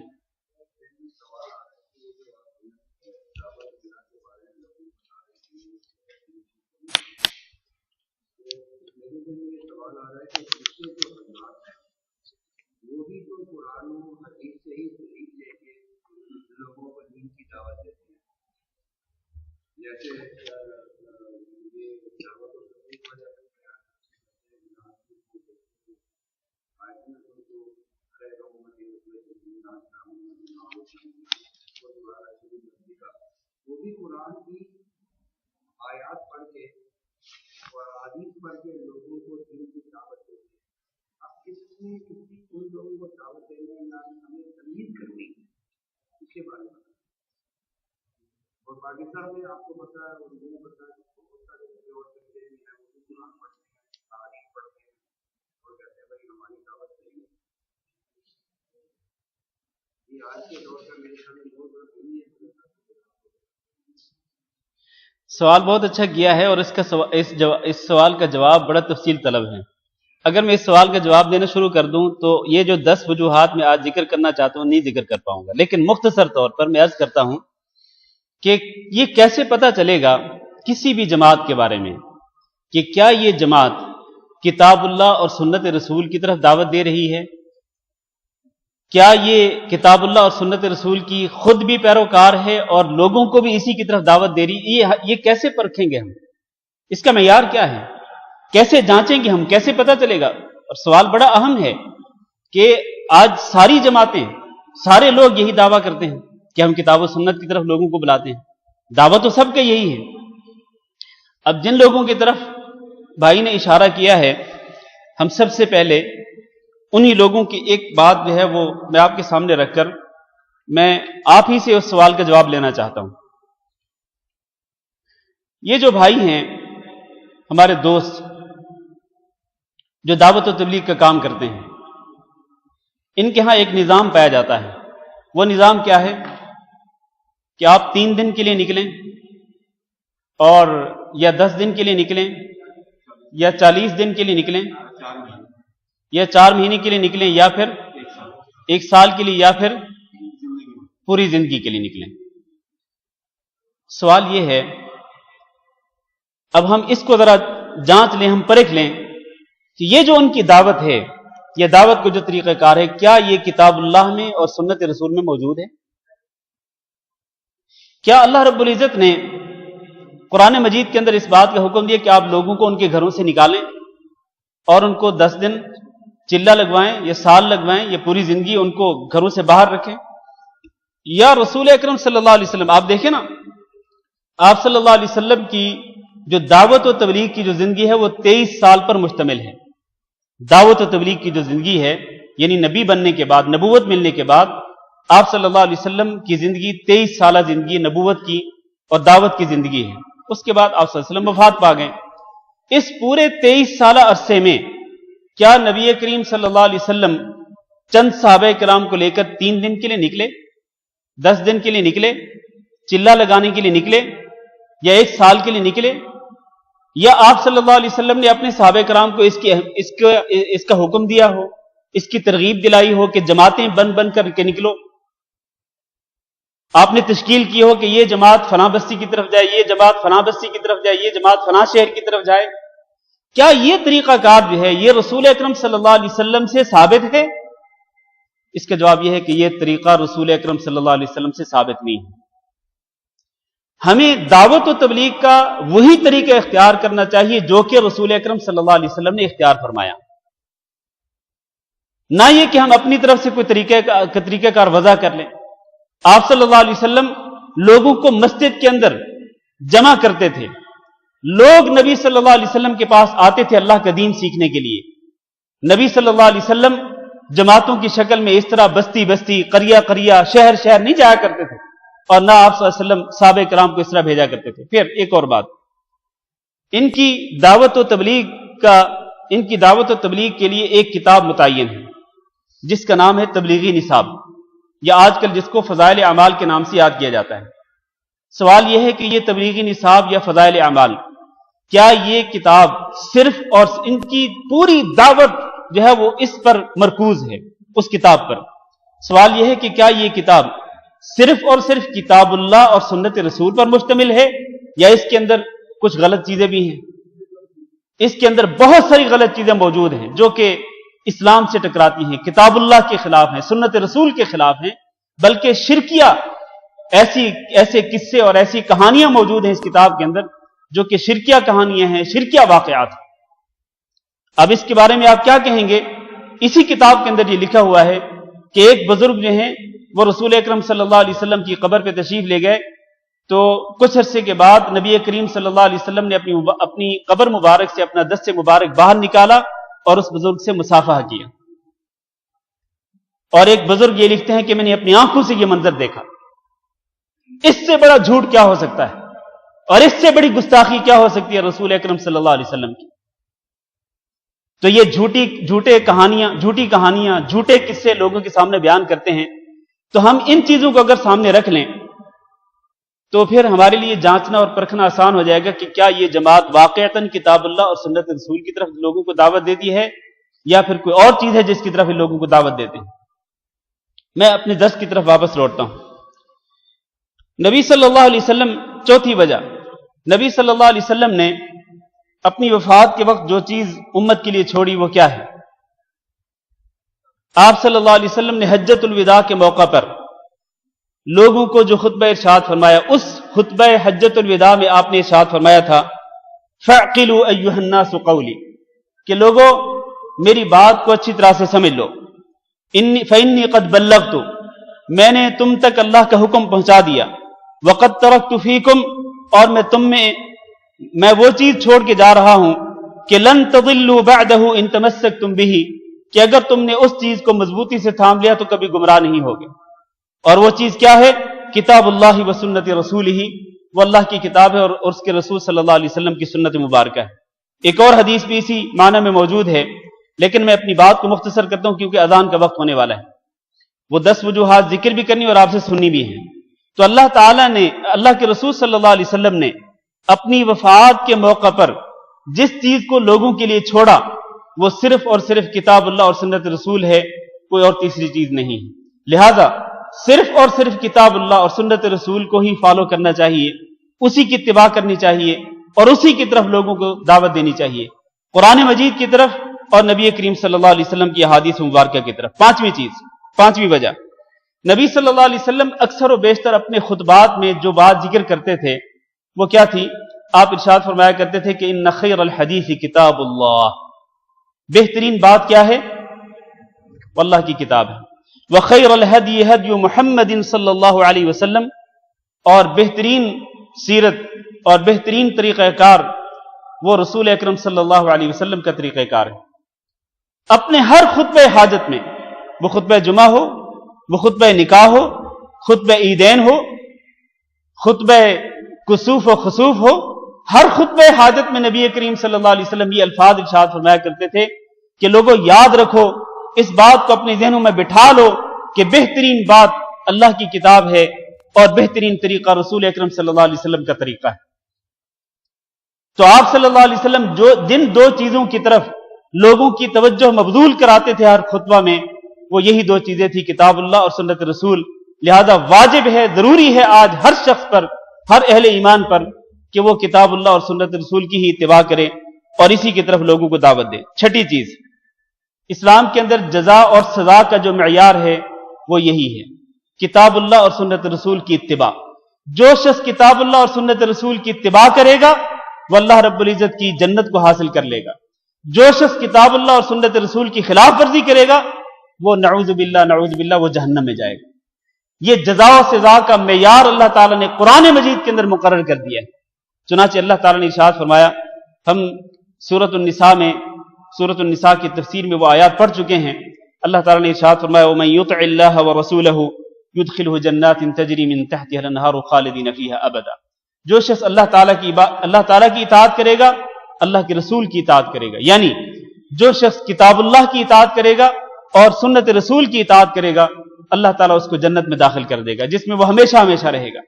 B: وہ بھی قرآن کی آیات پڑھ کے اور حدیث پڑھ کے لوگوں کو دین کی دعوت دیتے ہیں۔ اب اس میں ان لوگوں کو دعوت دینے میں ہمیں تمیز کرنی ہے، اس کے بارے میں۔ اور پاکستان میں آپ کو پتا ہے اور لوگوں کو پتا ہے بہت سارے اور بچے ہیں وہ بھی قرآن پڑھتے ہیں، حدیث پڑھتے ہیں اور کہتے ہیں بھائی ہماری دعوت صحیح ہے۔ یہ آج کے دور کا میرے خیال میں بہت بڑا نہیں ہے۔
A: سوال بہت اچھا کیا ہے، اور اس سوال کا جواب بڑا تفصیل طلب ہے۔ اگر میں اس سوال کا جواب دینا شروع کر دوں تو یہ جو 10 وجوہات میں آج ذکر کرنا چاہتا ہوں نہیں ذکر کر پاؤں گا، لیکن مختصر طور پر میں عرض کرتا ہوں کہ یہ کیسے پتہ چلے گا کسی بھی جماعت کے بارے میں کہ کیا یہ جماعت کتاب اللہ اور سنت رسول کی طرف دعوت دے رہی ہے، کیا یہ کتاب اللہ اور سنت رسول کی خود بھی پیروکار ہے اور لوگوں کو بھی اسی کی طرف دعوت دے رہی ہے؟ یہ کیسے پرکھیں گے ہم؟ اس کا معیار کیا ہے؟ کیسے جانچیں گے ہم؟ کیسے پتہ چلے گا؟ اور سوال بڑا اہم ہے کہ آج ساری جماعتیں، سارے لوگ یہی دعویٰ کرتے ہیں کہ ہم کتاب و سنت کی طرف لوگوں کو بلاتے ہیں، دعوت تو سب کا یہی ہے۔ اب جن لوگوں کی طرف بھائی نے اشارہ کیا ہے، ہم سب سے پہلے انہی لوگوں کی ایک بات جو ہے وہ میں آپ کے سامنے رکھ کر میں آپ ہی سے اس سوال کا جواب لینا چاہتا ہوں۔ یہ جو بھائی ہیں ہمارے دوست جو دعوت و تبلیغ کا کام کرتے ہیں، ان کے ہاں ایک نظام پایا جاتا ہے۔ وہ نظام کیا ہے کہ آپ 3 دن کے لیے نکلیں اور یا 10 دن کے لیے نکلیں یا 40 دن کے لیے نکلیں یا 4 مہینے کے لیے نکلیں یا پھر 1 سال کے لیے یا پھر پوری زندگی کے لیے نکلیں۔ سوال یہ ہے، اب ہم اس کو ذرا جانچ لیں، ہم پرکھ لیں کہ یہ جو ان کی دعوت ہے، یہ دعوت کو جو طریقہ کار ہے، کیا یہ کتاب اللہ میں اور سنت رسول میں موجود ہے؟ کیا اللہ رب العزت نے قرآن مجید کے اندر اس بات کا حکم دیا کہ آپ لوگوں کو ان کے گھروں سے نکالیں اور ان کو 10 دن چلہ لگوائیں یا سال لگوائیں یا پوری زندگی ان کو گھروں سے باہر رکھیں؟ یا رسول اکرم صلی اللہ علیہ وسلم، آپ دیکھیں نا، آپ صلی اللہ علیہ وسلم کی جو دعوت و تبلیغ کی جو زندگی ہے وہ 23 سال پر مشتمل ہے۔ دعوت و تبلیغ کی جو زندگی ہے، یعنی نبی بننے کے بعد، نبوت ملنے کے بعد آپ صلی اللہ علیہ وسلم کی زندگی 23 سالہ زندگی نبوت کی اور دعوت کی زندگی ہے۔ اس کے بعد آپ صلی اللہ علیہ وسلم وفات پا گئے۔ اس پورے 23 سالہ عرصے میں کیا نبی کریم صلی اللہ علیہ وسلم چند صحابہ کرام کو لے کر 3 دن کے لیے نکلے، 10 دن کے لیے نکلے، چلہ لگانے کے لیے نکلے، یا 1 سال کے لیے نکلے؟ یا آپ صلی اللہ علیہ وسلم نے اپنے صحابہ کرام کو اس کا حکم دیا ہو، اس کی ترغیب دلائی ہو کہ جماعتیں بن بن کر کے نکلو؟ آپ نے تشکیل کی ہو کہ یہ جماعت فلاں بستی کی طرف جائے، یہ جماعت فلاں بستی کی طرف جائے، یہ جماعت فلاں شہر کی طرف جائے؟ کیا یہ طریقہ کار جو ہے یہ رسول اکرم صلی اللہ علیہ وسلم سے ثابت ہے؟ اس کا جواب یہ ہے کہ یہ طریقہ رسول اکرم صلی اللہ علیہ وسلم سے ثابت نہیں ہے۔ ہمیں دعوت و تبلیغ کا وہی طریقہ اختیار کرنا چاہیے جو کہ رسول اکرم صلی اللہ علیہ وسلم نے اختیار فرمایا، نہ یہ کہ ہم اپنی طرف سے کوئی طریقہ کار وضع کر لیں۔ آپ صلی اللہ علیہ وسلم لوگوں کو مسجد کے اندر جمع کرتے تھے، لوگ نبی صلی اللہ علیہ وسلم کے پاس آتے تھے اللہ کا دین سیکھنے کے لیے۔ نبی صلی اللہ علیہ وسلم جماعتوں کی شکل میں اس طرح بستی بستی، قریہ قریہ، شہر شہر نہیں جایا کرتے تھے، اور نہ آپ صلی اللہ علیہ وسلم صحابہ کرام کو اس طرح بھیجا کرتے تھے۔ پھر ایک اور بات، ان کی دعوت و تبلیغ کے لیے ایک کتاب متعین ہے جس کا نام ہے تبلیغی نصاب، یا آج کل جس کو فضائل اعمال کے نام سے یاد کیا جاتا ہے۔ سوال یہ ہے کہ یہ تبلیغی نصاب یا فضائل اعمال، کیا یہ کتاب صرف اور ان کی پوری دعوت جو ہے وہ اس پر مرکوز ہے، اس کتاب پر؟ سوال یہ ہے کہ کیا یہ کتاب صرف اور صرف کتاب اللہ اور سنت رسول پر مشتمل ہے، یا اس کے اندر کچھ غلط چیزیں بھی ہیں؟ اس کے اندر بہت ساری غلط چیزیں موجود ہیں جو کہ اسلام سے ٹکراتی ہیں، کتاب اللہ کے خلاف ہیں، سنت رسول کے خلاف ہیں، بلکہ شرکیہ ایسے قصے اور ایسی کہانیاں موجود ہیں اس کتاب کے اندر جو کہ شرکیہ کہانیاں ہیں، شرکیہ واقعات ہیں۔ اب اس کے بارے میں آپ کیا کہیں گے؟ اسی کتاب کے اندر یہ لکھا ہوا ہے کہ ایک بزرگ جو ہیں وہ رسول اکرم صلی اللہ علیہ وسلم کی قبر پہ تشریف لے گئے، تو کچھ عرصے کے بعد نبی کریم صلی اللہ علیہ وسلم نے اپنی قبر مبارک سے اپنا دست مبارک باہر نکالا اور اس بزرگ سے مصافحہ کیا۔ اور ایک بزرگ یہ لکھتے ہیں کہ میں نے اپنی آنکھوں سے یہ منظر دیکھا۔ اس سے بڑا جھوٹ کیا ہو سکتا ہے، اور اس سے بڑی گستاخی کیا ہو سکتی ہے رسول اکرم صلی اللہ علیہ وسلم کی؟ تو یہ جھوٹی کہانیاں، جھوٹے قصے لوگوں کے سامنے بیان کرتے ہیں۔ تو ہم ان چیزوں کو اگر سامنے رکھ لیں تو پھر ہمارے لیے جانچنا اور پرکھنا آسان ہو جائے گا کہ کیا یہ جماعت واقعتاً کتاب اللہ اور سنت رسول کی طرف لوگوں کو دعوت دیتی ہے، یا پھر کوئی اور چیز ہے جس کی طرف ان لوگوں کو دعوت دیتے ہیں۔ میں اپنے درس کی طرف واپس لوٹتا ہوں۔ نبی صلی اللہ علیہ وسلم، چوتھی وجہ، نبی صلی اللہ علیہ وسلم نے اپنی وفات کے وقت جو چیز امت کے لیے چھوڑی وہ کیا ہے؟ آپ صلی اللہ علیہ وسلم نے حجۃ الوداع کے موقع پر لوگوں کو جو خطبہ ارشاد فرمایا، اس خطبہ حجۃ الوداع میں آپ نے ارشاد فرمایا تھا فَاعْقِلُوا أَيُّهَا النَّاسُ قَوْلِي، کہ لوگوں میری بات کو اچھی طرح سے سمجھ لو، فَإِنِّي قَدْ بَلَّغْتُ، میں نے تم تک اللہ کا حکم پہنچا دیا، وَقَدْ تَرَكْتُ فِيكُمْ، اور میں وہ چیز چھوڑ کے جا رہا ہوں کہ لن تضلوا بعده ان تمسكتم به، کہ اگر تم نے اس چیز کو مضبوطی سے تھام لیا تو کبھی گمراہ نہیں ہوگے۔ اور وہ چیز کیا ہے؟ کتاب اللہ و سنت رسولہ، وہ اللہ کی کتاب ہے اور اس کے رسول صلی اللہ علیہ وسلم کی سنت مبارکہ ہے۔ ایک اور حدیث بھی اسی معنی میں موجود ہے، لیکن میں اپنی بات کو مختصر کرتا ہوں کیونکہ اذان کا وقت ہونے والا ہے۔ وہ 10 وجوہات ذکر بھی کرنی اور آپ سے سننی بھی ہیں۔ تو اللہ تعالیٰ نے، اللہ کے رسول صلی اللہ علیہ وسلم نے اپنی وفات کے موقع پر جس چیز کو لوگوں کے لیے چھوڑا وہ صرف اور صرف کتاب اللہ اور سنت رسول ہے، کوئی اور تیسری چیز نہیں۔ لہذا صرف اور صرف کتاب اللہ اور سنت رسول کو ہی فالو کرنا چاہیے، اسی کی اتباع کرنی چاہیے اور اسی کی طرف لوگوں کو دعوت دینی چاہیے، قرآن مجید کی طرف اور نبی کریم صلی اللہ علیہ وسلم کی احادیث مبارکہ کی طرف۔ پانچویں وجہ، نبی صلی اللہ علیہ وسلم اکثر و بیشتر اپنے خطبات میں جو بات ذکر کرتے تھے وہ کیا تھی؟ آپ ارشاد فرمایا کرتے تھے کہ ان خیر الحدیث کتاب اللہ، بہترین بات کیا ہے؟ اللہ کی کتاب ہے۔ وخیر الہدی ہدی محمد صلی اللہ علیہ وسلم، اور بہترین سیرت اور بہترین طریقہ کار وہ رسول اکرم صلی اللہ علیہ وسلم کا طریقہ کار ہے۔ اپنے ہر خطبہ حاجت میں، وہ خطبہ جمعہ ہو، وہ خطبہ نکاح ہو، خطبہ عیدین ہو، خطبہ کسوف و خسوف ہو، ہر خطبہ حاجت میں نبی کریم صلی اللہ علیہ وسلم یہ الفاظ ارشاد فرمایا کرتے تھے کہ لوگوں یاد رکھو، اس بات کو اپنے ذہنوں میں بٹھا لو کہ بہترین بات اللہ کی کتاب ہے اور بہترین طریقہ رسول اکرم صلی اللہ علیہ وسلم کا طریقہ ہے۔ تو آپ صلی اللہ علیہ وسلم جن دو چیزوں کی طرف لوگوں کی توجہ مبذول کراتے تھے ہر خطبہ میں، وہ یہی دو چیزیں تھی، کتاب اللہ اور سنت رسول۔ لہذا واجب ہے، ضروری ہے آج ہر شخص پر، ہر اہل ایمان پر کہ وہ کتاب اللہ اور سنت رسول کی ہی اتباع کرے اور اسی کی طرف لوگوں کو دعوت دے۔ چھٹی چیز، اسلام کے اندر جزا اور سزا کا جو معیار ہے وہ یہی ہے، کتاب اللہ اور سنت رسول کی اتباع۔ جو شخص کتاب اللہ اور سنت رسول کی اتباع کرے گا وہ اللہ رب العزت کی جنت کو حاصل کر لے گا۔ جو شخص کتاب اللہ اور سنت رسول کی خلاف ورزی کرے گا وہ نعوذ باللہ وہ جہنم میں جائے گا۔ یہ جزا و سزا کا معیار اللہ تعالیٰ نے قرآن مجید کے اندر مقرر کر دیا ہے۔ چنانچہ اللہ تعالیٰ نے ارشاد فرمایا، ہم سورۃ النساء کی تفسیر میں وہ آیات پڑھ چکے ہیں۔ اللہ تعالیٰ نے ارشاد فرمایا وَمَن يُطِعِ اللَّهَ وَرَسُولَهُ يُدْخِلْهُ جَنَّاتٍ تَجْرِي مِن تَحْتِهَا الْأَنْهَارُ خَالِدِينَ فِيهَا أَبَدًا۔ جو شخص اللہ تعالیٰ کی اطاعت کرے گا، اللہ کے رسول کی اطاعت کرے گا، یعنی جو شخص کتاب اللہ کی اطاعت کرے گا اور سنت رسول کی اطاعت کرے گا، اللہ تعالیٰ اس کو جنت میں داخل کر دے گا جس میں وہ ہمیشہ ہمیشہ رہے گا۔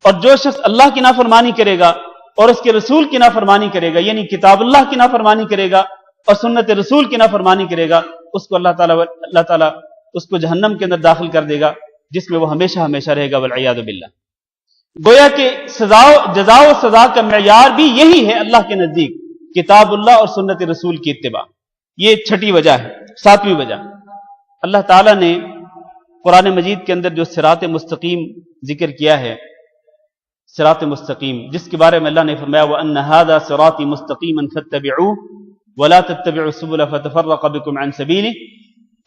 A: اور جو شخص اللہ کی نافرمانی کرے گا اور اس کے رسول کی نافرمانی کرے گا، یعنی کتاب اللہ کی نافرمانی کرے گا اور سنت رسول کی نافرمانی کرے گا، اس کو اللہ تعالیٰ اس کو جہنم کے اندر داخل کر دے گا جس میں وہ ہمیشہ ہمیشہ رہے گا، والعیاذ باللہ۔ گویا کہ جزا و سزا کا معیار بھی یہی ہے اللہ کے نزدیک، کتاب اللہ اور سنت رسول کی اتباع۔ یہ چھٹی وجہ ہے۔ ساتویں وجہ، اللہ تعالیٰ نے قرآن مجید کے اندر جو صراط مستقیم ذکر کیا ہے، صراط مستقیم جس کے بارے میں اللہ نے فرمایا وَأَنَّ هَذَا صِرَاطِي مُسْتَقِيمًا فَاتَّبِعُوهُ وَلَا تَتَّبِعُوا السُّبُلَ فَتَفَرَّقَ بِكُمْ عَنْ سَبِيلِهِ،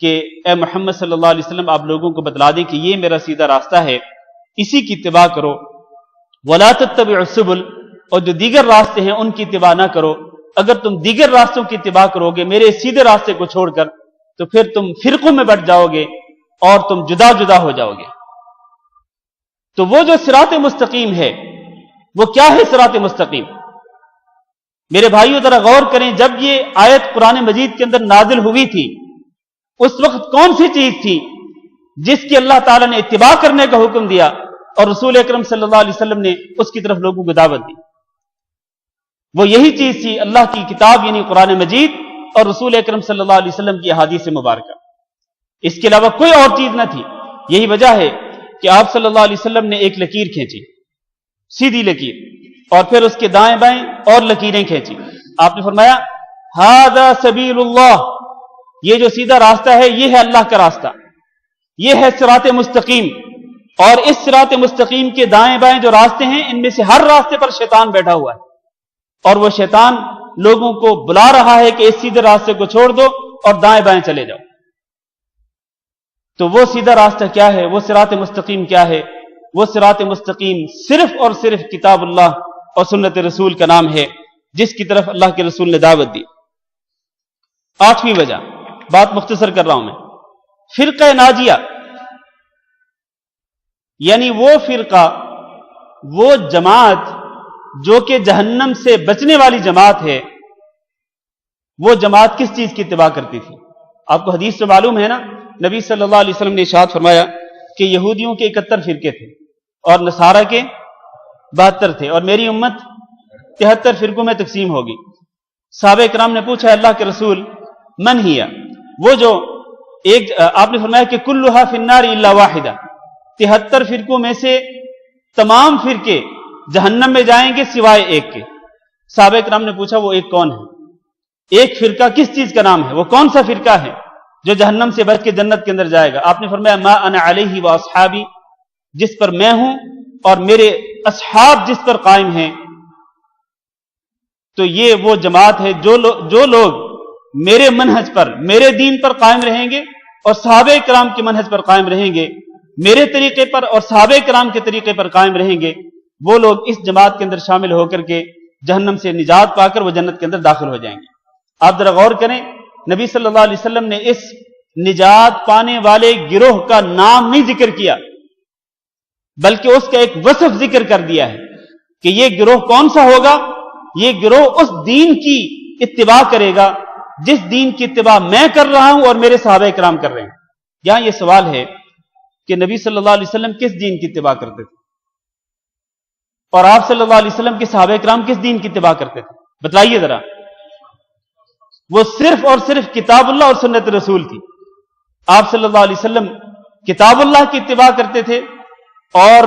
A: کہ اے محمد صلی اللہ علیہ وسلم آپ لوگوں کو بتلا دیں کہ یہ میرا سیدھا راستہ ہے، اسی کی اتباع کرو۔ وَلَا تَتَّبِعُوا السُّبُلَ، اور جو دیگر راستے ہیں ان کی اتباع نہ کرو۔ اگر تم دیگر راستوں کی اتباع کرو گے میرے سیدھے راستے کو چھوڑ کر تو پھر تم فرقوں میں بٹ جاؤ گے اور تم جدا جدا ہو جاؤ گے۔ تو وہ جو صراط مستقیم ہے وہ کیا ہے؟ صراط مستقیم میرے بھائیو ذرا غور کریں، جب یہ آیت قرآن مجید کے اندر نازل ہوئی تھی اس وقت کون سی چیز تھی جس کی اللہ تعالیٰ نے اتباع کرنے کا حکم دیا اور رسول اکرم صلی اللہ علیہ وسلم نے اس کی طرف لوگوں کو دعوت دی؟ وہ یہی چیز تھی اللہ کی کتاب یعنی قرآن مجید اور رسول اکرم صلی اللہ علیہ وسلم کی احادیث مبارکہ، اس کے علاوہ کوئی اور چیز نہ تھی۔ یہی وجہ ہے کہ آپ صلی اللہ علیہ وسلم نے ایک لکیر کھینچی، سیدھی لکیر، اور پھر اس کے دائیں بائیں اور لکیریں کھینچی۔ آپ نے فرمایا ھذا سبیل اللہ، یہ جو سیدھا راستہ ہے یہ ہے اللہ کا راستہ، یہ ہے صراط مستقیم۔ اور اس صراط مستقیم کے دائیں بائیں جو راستے ہیں ان میں سے ہر راستے پر شیطان بیٹھا ہوا ہے اور وہ شیطان لوگوں کو بلا رہا ہے کہ اس سیدھے راستے کو چھوڑ دو اور دائیں بائیں چلے جاؤ۔ تو وہ سیدھا راستہ کیا ہے؟ وہ صراط مستقیم کیا ہے؟ وہ صراط مستقیم صرف اور صرف کتاب اللہ اور سنت رسول کا نام ہے جس کی طرف اللہ کے رسول نے دعوت دی۔ آٹھویں وجہ، بات مختصر کر رہا ہوں میں، فرقہ ناجیہ، یعنی وہ فرقہ، وہ جماعت جو کہ جہنم سے بچنے والی جماعت ہے، وہ جماعت کس چیز کی اتباع کرتی تھی؟ آپ کو حدیث سے معلوم ہے نا، نبی صلی اللہ علیہ وسلم نے ارشاد فرمایا کہ یہودیوں کے 71 فرقے تھے اور نصارہ کے 72 تھے، اور میری امت 73 فرقوں میں تقسیم ہوگی۔ صحابہ کرام نے پوچھا اللہ کے رسول من ہی، وہ جو ایک، آپ نے فرمایا کہ کلھا فی النار الا واحدہ، 73 فرقوں میں سے تمام فرقے جہنم میں جائیں گے سوائے ایک کے۔ صحابہ کرام نے پوچھا وہ ایک کون ہے؟ ایک فرقہ کس چیز کا نام ہے؟ وہ کون سا فرقہ ہے جو جہنم سے بچ کے جنت کے اندر جائے گا؟ آپ نے فرمایا ما انا علیہ و اصحابی، جس پر میں ہوں اور میرے اصحاب جس پر قائم ہیں۔ تو یہ وہ جماعت ہے جو لوگ میرے منہج پر، میرے دین پر قائم رہیں گے اور صحابہ کرام کے منہج پر قائم رہیں گے، میرے طریقے پر اور صحابہ کرام کے طریقے پر قائم رہیں گے، وہ لوگ اس جماعت کے اندر شامل ہو کر کے جہنم سے نجات پا کر وہ جنت کے اندر داخل ہو جائیں گے۔ آپ ذرا غور کریں، نبی صلی اللہ علیہ وسلم نے اس نجات پانے والے گروہ کا نام نہیں ذکر کیا، بلکہ اس کا ایک وصف ذکر کر دیا ہے کہ یہ گروہ کون سا ہوگا؟ یہ گروہ اس دین کی اتباع کرے گا جس دین کی اتباع میں کر رہا ہوں اور میرے صحابہ کرام کر رہے ہیں۔ یہاں یہ سوال ہے کہ نبی صلی اللہ علیہ وسلم کس دین کی اتباع کرتے تھے اور آپ صلی اللہ علیہ وسلم کے صحابہ کرام کس دین کی اتباع کرتے تھے؟ بتلائیے ذرا۔ وہ صرف اور صرف کتاب اللہ اور سنت رسول تھی۔ آپ صلی اللہ علیہ وسلم کتاب اللہ کی اتباع کرتے تھے اور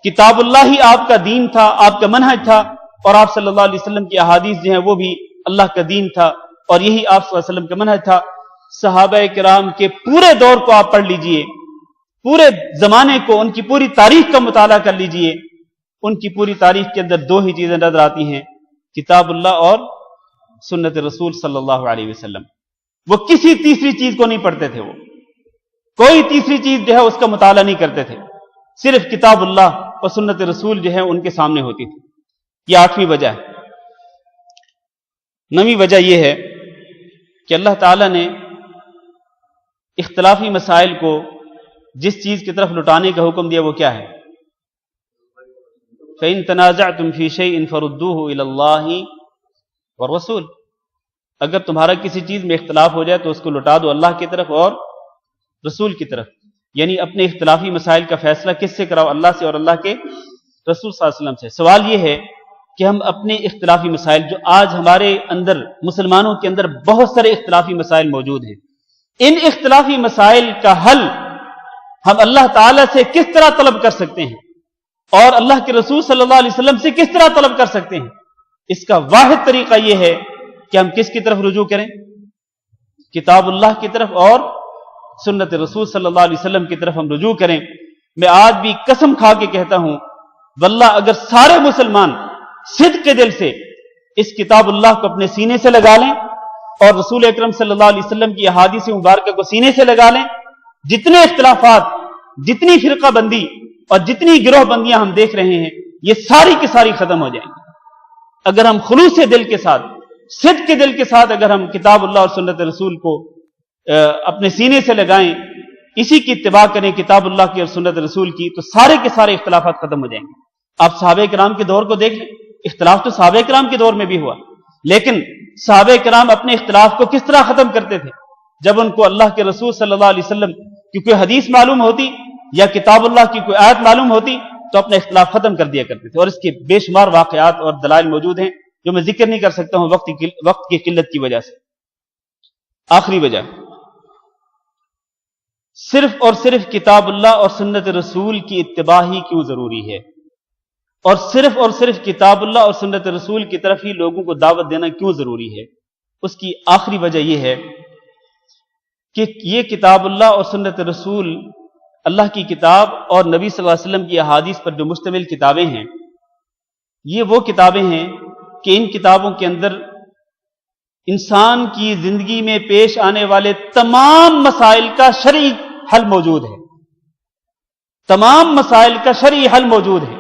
A: کتاب اللہ ہی آپ کا دین تھا، آپ کا منہج تھا، اور آپ صلی اللہ علیہ وسلم کی احادیث جو ہیں وہ بھی اللہ کا دین تھا اور یہی آپ صلی اللہ علیہ وسلم کا منہج تھا۔ صحابہ کرام کے پورے دور کو آپ پڑھ لیجئے، پورے زمانے کو، ان کی پوری تاریخ کا مطالعہ کر لیجئے، ان کی پوری تاریخ کے اندر دو ہی چیزیں نظر آتی ہیں، کتاب اللہ اور سنت رسول صلی اللہ علیہ وسلم۔ وہ کسی تیسری چیز کو نہیں پڑھتے تھے، وہ کوئی تیسری چیز جو ہے اس کا مطالعہ نہیں کرتے تھے، صرف کتاب اللہ اور سنت رسول جو ہے ان کے سامنے ہوتی تھی۔ یہ 8ویں وجہ ہے۔ 9ویں وجہ یہ ہے کہ اللہ تعالیٰ نے اختلافی مسائل کو جس چیز کی طرف لٹانے کا حکم دیا وہ کیا ہے؟ فَإِن تَنَازَعْتُمْ فِي شَيْءٍ فَرُدُّوهُ إِلَى اللَّهِ وَالرَّسُولِ، اگر تمہارا کسی چیز میں اختلاف ہو جائے تو اس کو لٹا دو اللہ کی طرف اور رسول کی طرف، یعنی اپنے اختلافی مسائل کا فیصلہ کس سے کراؤ؟ اللہ سے اور اللہ کے رسول صلی اللہ علیہ وسلم سے۔ سوال یہ ہے کہ ہم اپنے اختلافی مسائل، جو آج ہمارے اندر مسلمانوں کے اندر بہت سارے اختلافی مسائل موجود ہیں، ان اختلافی مسائل کا حل ہم اللہ تعالیٰ سے کس طرح طلب کر سکتے ہیں اور اللہ کے رسول صلی اللہ علیہ وسلم سے کس طرح طلب کر سکتے ہیں؟ اس کا واحد طریقہ یہ ہے کہ ہم کس کی طرف رجوع کریں؟ کتاب اللہ کی طرف اور سنت رسول صلی اللہ علیہ وسلم کی طرف ہم رجوع کریں۔ میں آج بھی قسم کھا کے کہتا ہوں، واللہ اگر سارے مسلمان صدق کے دل سے اس کتاب اللہ کو اپنے سینے سے لگا لیں اور رسول اکرم صلی اللہ علیہ وسلم کی احادیث مبارکہ کو سینے سے لگا لیں، جتنے اختلافات، جتنی فرقہ بندی اور جتنی گروہ بندیاں ہم دیکھ رہے ہیں، یہ ساری کی ساری ختم ہو جائیں گی اگر ہم خلوص دل کے ساتھ، صدق کے دل کے ساتھ اگر ہم کتاب اللہ اور سنت رسول کو اپنے سینے سے لگائیں، اسی کی اتباع کریں، کتاب اللہ کی اور سنت رسول کی، تو سارے کے سارے اختلافات ختم ہو جائیں گے۔ آپ صحابہ کرام کے دور کو دیکھ لیں، اختلاف تو صحابہ کرام کے دور میں بھی ہوا، لیکن صحابہ کرام اپنے اختلاف کو کس طرح ختم کرتے تھے؟ جب ان کو اللہ کے رسول صلی اللہ علیہ وسلم کی کوئی حدیث معلوم ہوتی یا کتاب اللہ کی کوئی آیت معلوم ہوتی تو اپنے اختلاف ختم کر دیا کرتے تھے، اور اس کے بے شمار واقعات اور دلائل موجود ہیں جو میں ذکر نہیں کر سکتا ہوں وقت کی قلت کی وجہ سے۔ آخری وجہ، صرف اور صرف کتاب اللہ اور سنت رسول کی اتباع ہی کیوں ضروری ہے، اور صرف کتاب اللہ اور سنت رسول کی طرف ہی لوگوں کو دعوت دینا کیوں ضروری ہے؟ اس کی آخری وجہ یہ ہے کہ یہ کتاب اللہ اور سنت رسول، اللہ کی کتاب اور نبی صلی اللہ علیہ وسلم کی احادیث پر جو مشتمل کتابیں ہیں، یہ وہ کتابیں ہیں کہ ان کتابوں کے اندر انسان کی زندگی میں پیش آنے والے تمام مسائل کا شرعی حل موجود ہے، تمام مسائل کا شرعی حل موجود ہے،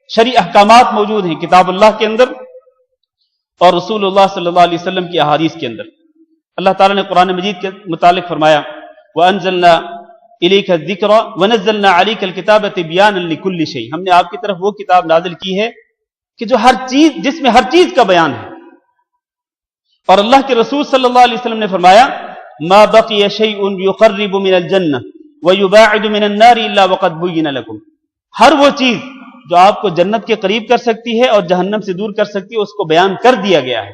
A: شرعی احکامات موجود ہیں کتاب اللہ کے اندر اور رسول اللہ صلی اللہ علیہ وسلم کی احادیث کے اندر۔ اللہ تعالیٰ نے قرآن مجید کے متعلق فرمایا، وَأَنزَلْنَا إِلَيْكَ الذِّكْرَ وَنَزَّلْنَا عَلَيْكَ الْكِتَابَ تِبْيَانًا لِكُلِّ شَيْءٍ، ہم نے آپ کی طرف وہ کتاب نازل کی ہے کہ جو ہر چیز، جس میں ہر چیز کا بیان ہے۔ اور اللہ کے رسول صلی اللہ علیہ وسلم نے فرمایا، مَا بَقِيَ شَيْءٌ يُقَرِّبُ مِنَ الْجَنَّةِ وَيُبَاعِدُ مِنَ النَّارِ إِلَّا وَقَدْ بُيِّنَ لَكُمْ، ہر وہ چیز جو آپ کو جنت کے قریب کر سکتی ہے اور جہنم سے دور کر سکتی ہے، اس کو بیان کر دیا گیا ہے۔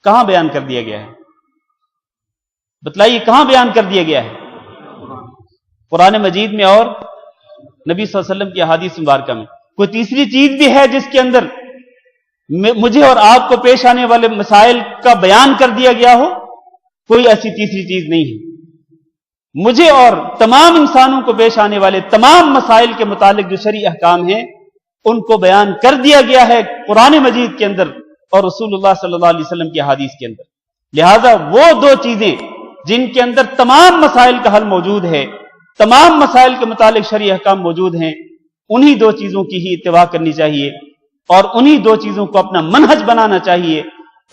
A: کہاں بیان کر دیا گیا ہے؟ بتلائیے کہاں بیان کر دیا گیا ہے؟ قرآن مجید میں اور نبی صلی اللہ علیہ وسلم کی احادیث مبارکہ میں۔ کوئی تیسری چیز بھی ہے جس کے اندر مجھے اور آپ کو پیش آنے والے مسائل کا بیان کر دیا گیا ہو؟ کوئی ایسی تیسری چیز نہیں ہے۔ مجھے اور تمام انسانوں کو پیش آنے والے تمام مسائل کے متعلق جو شرعی احکام ہیں ان کو بیان کر دیا گیا ہے قرآن مجید کے اندر اور رسول اللہ صلی اللہ علیہ وسلم کی احادیث کے اندر۔ لہذا وہ دو چیزیں جن کے اندر تمام مسائل کا حل موجود ہے، تمام مسائل کے متعلق شرعی احکام موجود ہیں، انہی دو چیزوں کی ہی اتباع کرنی چاہیے اور انہی دو چیزوں کو اپنا منہج بنانا چاہیے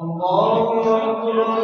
C: الله أكبر الله